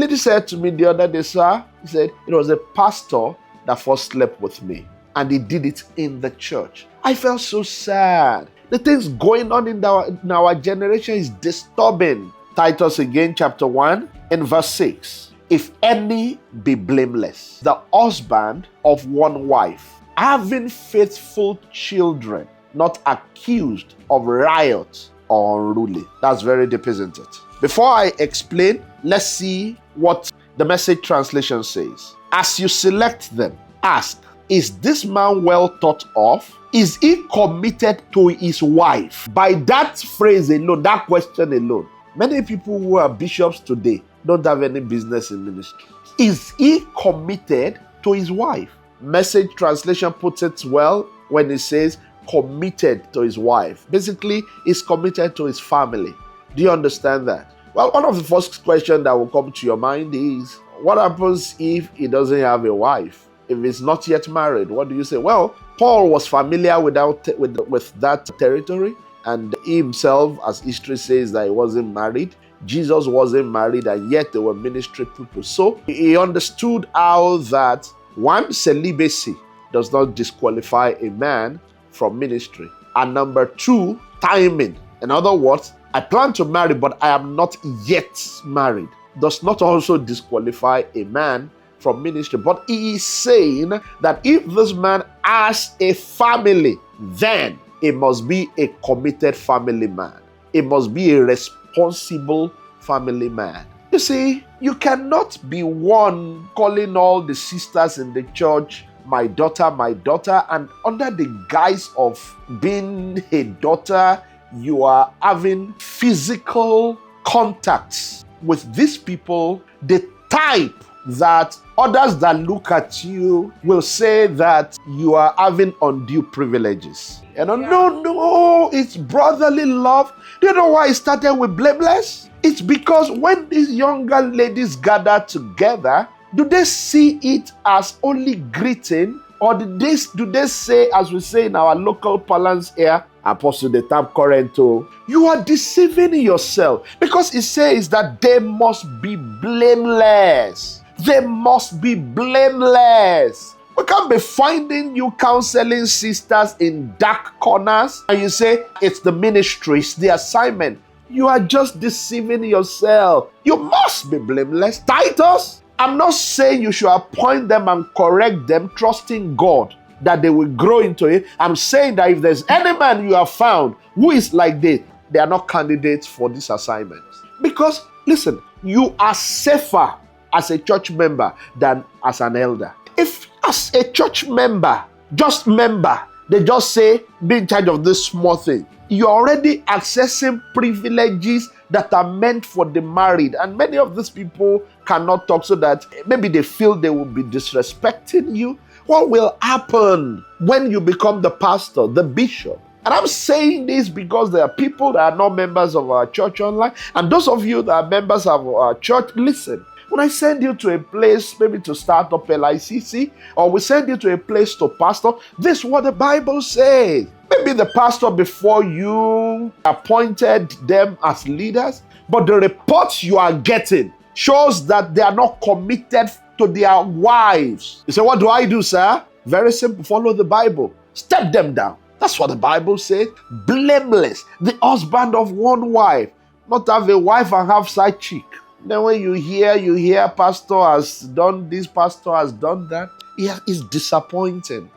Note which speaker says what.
Speaker 1: lady said to me the other day, sir, he said, it was a pastor that first slept with me. And he did it in the church. I felt so sad. The things going on in our generation is disturbing. Titus again, chapter 1, in verse 6. If any be blameless, the husband of one wife, having faithful children, not accused of riot or unruly. That's very deep, isn't it? Before I explain, let's see what the Message translation says. As you select them, ask, is this man well thought of? Is he committed to his wife? By that phrase alone, that question alone, many people who are bishops today don't have any business in ministry. Is he committed to his wife? Message translation puts it well when it says committed to his wife. Basically, he's committed to his family. Do you understand that? Well, one of the first questions that will come to your mind is, what happens if he doesn't have a wife? If he's not yet married, what do you say? Well, Paul was familiar with that territory, and he himself, as history says, that he wasn't married. Jesus wasn't married, and yet they were ministry people. So he understood how that one, celibacy does not disqualify a man from ministry. And number two, timing. In other words, I plan to marry, but I am not yet married, does not also disqualify a man from ministry. But he is saying that if this man has a family, then he must be a committed family man. He must be a responsible family man. You see, you cannot be one calling all the sisters in the church my daughter, and under the guise of being a daughter, you are having physical contacts with these people, the type that others that look at you will say that you are having undue privileges. No, it's brotherly love. Do you know why it started with blameless? It's because when these younger ladies gather together, do they see it as only greeting, or do they say, as we say in our local parlance here, Apostle the tap current, you are deceiving yourself, because it says that they must be blameless. They must be blameless. We can't be finding you counseling sisters in dark corners and you say it's the ministry, it's the assignment. You are just deceiving yourself. You must be blameless. Titus, I'm not saying you should appoint them and correct them, trusting God that they will grow into it. I'm saying that if there's any man you have found who is like this, they are not candidates for this assignment. Because, listen, you are safer as a church member than as an elder. If as a church member, they just say, be in charge of this small thing, you're already accessing privileges that are meant for the married. And many of these people cannot talk, so that maybe they feel they will be disrespecting you. What will happen when you become the pastor, the bishop? And I'm saying this because there are people that are not members of our church online. And those of you that are members of our church, listen. When I send you to a place, maybe to start up LICC, or we send you to a place to pastor, this is what the Bible says. Maybe the pastor before you appointed them as leaders, but the reports you are getting shows that they are not committed to their wives. You say, what do I do, sir? Very simple. Follow the Bible. Step them down. That's what the Bible says. Blameless, the husband of one wife, not have a wife and have side chick. Then when you hear pastor has done this, pastor has done that, it's disappointing.